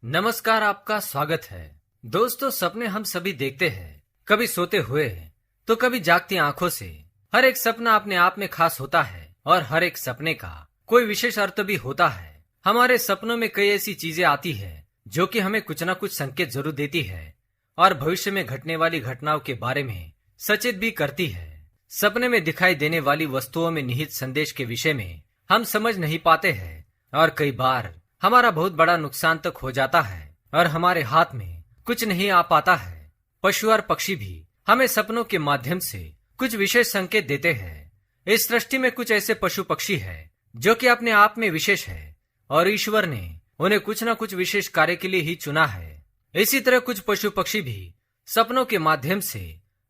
नमस्कार, आपका स्वागत है। दोस्तों, सपने हम सभी देखते हैं, कभी सोते हुए तो कभी जागती आंखों से। हर एक सपना अपने आप में खास होता है और हर एक सपने का कोई विशेष अर्थ भी होता है। हमारे सपनों में कई ऐसी चीजें आती है जो कि हमें कुछ न कुछ संकेत जरूर देती है और भविष्य में घटने वाली घटनाओं के बारे में सचेत भी करती है। सपने में दिखाई देने वाली वस्तुओं में निहित संदेश के विषय में हम समझ नहीं पाते हैं और कई बार हमारा बहुत बड़ा नुकसान तक हो जाता है और हमारे हाथ में कुछ नहीं आ पाता है। पशु और पक्षी भी हमें सपनों के माध्यम से कुछ विशेष संकेत देते हैं। इस सृष्टि में कुछ ऐसे पशु पक्षी हैं जो कि अपने आप में विशेष है और ईश्वर ने उन्हें कुछ न कुछ विशेष कार्य के लिए ही चुना है। इसी तरह कुछ पशु पक्षी भी सपनों के माध्यम से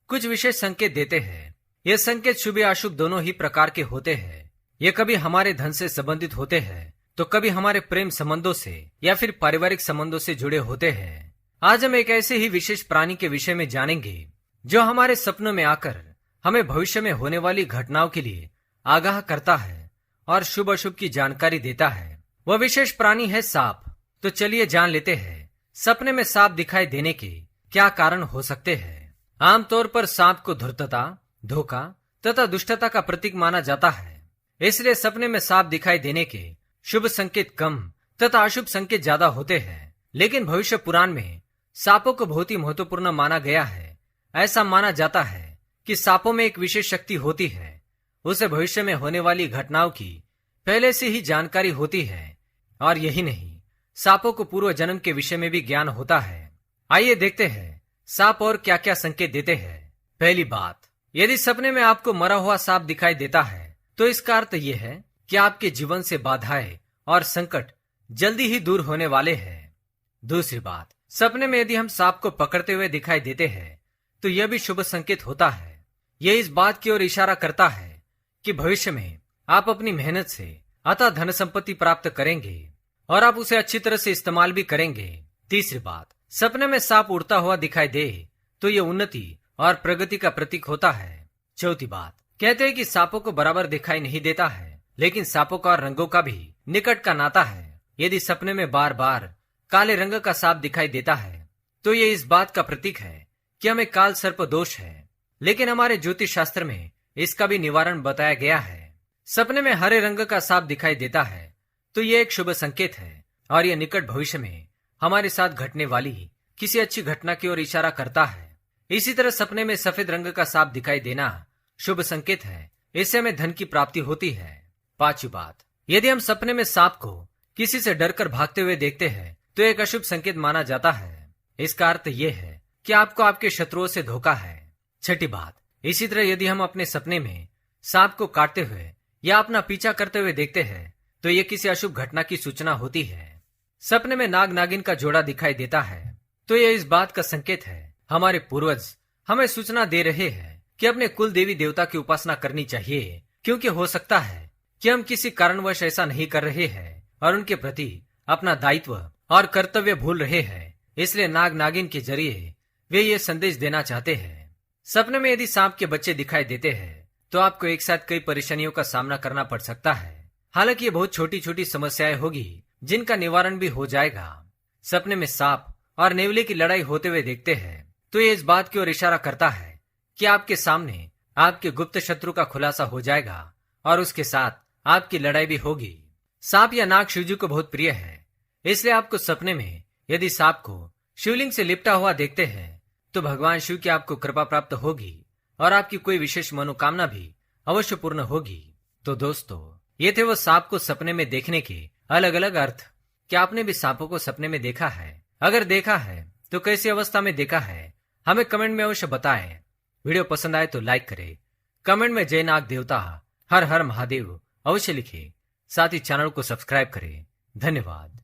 कुछ विशेष संकेत देते हैं। ये संकेत शुभ या अशुभ दोनों ही प्रकार के होते हैं। ये कभी हमारे धन से संबंधित होते हैं तो कभी हमारे प्रेम संबंधों से या फिर पारिवारिक संबंधों से जुड़े होते हैं। आज हम एक ऐसे ही विशेष प्राणी के विषय में जानेंगे जो हमारे सपनों में आकर हमें भविष्य में होने वाली घटनाओं के लिए आगाह करता है और शुभ अशुभ की जानकारी देता है। वह विशेष प्राणी है सांप। तो चलिए जान लेते हैं सपने में सांप दिखाई देने के क्या कारण हो सकते हैं। आमतौर पर सांप को धूर्तता, धोखा तथा दुष्टता का प्रतीक माना जाता है। इसलिए सपने में सांप दिखाई देने के शुभ संकेत कम तथा अशुभ संकेत ज्यादा होते हैं। लेकिन भविष्य पुराण में सांपों को बहुत ही महत्वपूर्ण माना गया है। ऐसा माना जाता है कि सांपों में एक विशेष शक्ति होती है। उसे भविष्य में होने वाली घटनाओं की पहले से ही जानकारी होती है और यही नहीं, सांपों को पूर्व जन्म के विषय में भी ज्ञान होता है। आइए देखते हैं सांप और क्या क्या संकेत देते हैं। पहली बात, यदि सपने में आपको मरा हुआ सांप दिखाई देता है तो इसका अर्थ यह है कि आपके जीवन से बाधाएं और संकट जल्दी ही दूर होने वाले हैं। दूसरी बात, सपने में यदि हम सांप को पकड़ते हुए दिखाई देते हैं तो यह भी शुभ संकेत होता है। यह इस बात की ओर इशारा करता है कि भविष्य में आप अपनी मेहनत से अतः धन संपत्ति प्राप्त करेंगे और आप उसे अच्छी तरह से इस्तेमाल भी करेंगे। तीसरी बात, सपने में सांप उड़ता हुआ दिखाई दे तो यह उन्नति और प्रगति का प्रतीक होता है। चौथी बात, कहते हैं कि सांपों को बराबर दिखाई नहीं देता है, लेकिन सांपों का और रंगों का भी निकट का नाता है। यदि सपने में बार बार काले रंग का सांप दिखाई देता है तो ये इस बात का प्रतीक है कि हमें काल सर्प दोष है। लेकिन हमारे ज्योतिष शास्त्र में इसका भी निवारण बताया गया है। सपने में हरे रंग का सांप दिखाई देता है तो ये एक शुभ संकेत है और यह निकट भविष्य में हमारे साथ घटने वाली किसी अच्छी घटना की ओर इशारा करता है। इसी तरह सपने में सफेद रंग का सांप दिखाई देना शुभ संकेत है। इससे हमें धन की प्राप्ति होती है। पांचवी बात, यदि हम सपने में सांप को किसी से डरकर भागते हुए देखते हैं तो एक अशुभ संकेत माना जाता है। इसका अर्थ यह है कि आपको आपके शत्रुओं से धोखा है। छठी बात, इसी तरह यदि हम अपने सपने में सांप को काटते हुए या अपना पीछा करते हुए देखते हैं तो यह किसी अशुभ घटना की सूचना होती है। सपने में नाग नागिन का जोड़ा दिखाई देता है तो यह इस बात का संकेत है हमारे पूर्वज हमें सूचना दे रहे हैं कि अपने कुल देवी देवता की उपासना करनी चाहिए, क्योंकि हो सकता है कि हम किसी कारणवश ऐसा नहीं कर रहे हैं और उनके प्रति अपना दायित्व और कर्तव्य भूल रहे हैं। इसलिए नाग नागिन के जरिए वे ये संदेश देना चाहते हैं। सपने में यदि सांप के बच्चे दिखाई देते हैं तो आपको एक साथ कई परेशानियों का सामना करना पड़ सकता है। हालांकि ये बहुत छोटी छोटी समस्याएं होगी जिनका निवारण भी हो जाएगा। सपने में सांप और नेवले की लड़ाई होते हुए देखते हैं तो ये इस बात की ओर इशारा करता है कि आपके सामने आपके गुप्त शत्रु का खुलासा हो जाएगा और उसके साथ आपकी लड़ाई भी होगी। सांप या नाग शिवजी को बहुत प्रिय है। इसलिए आपको सपने में यदि सांप को शिवलिंग से लिपटा हुआ देखते हैं तो भगवान शिव की आपको कृपा प्राप्त होगी और आपकी कोई विशेष मनोकामना भी अवश्य पूर्ण होगी। तो दोस्तों, ये थे वो सांप को सपने में देखने के अलग अलग अर्थ। क्या आपने भी सांपों को सपने में देखा है? अगर देखा है तो कैसी अवस्था में देखा है, हमें कमेंट में अवश्य बताएं। वीडियो पसंद आए तो लाइक करें। कमेंट में जय नाग देवता, हर हर महादेव अवश्य लिखें। साथ ही चैनल को सब्सक्राइब करें। धन्यवाद।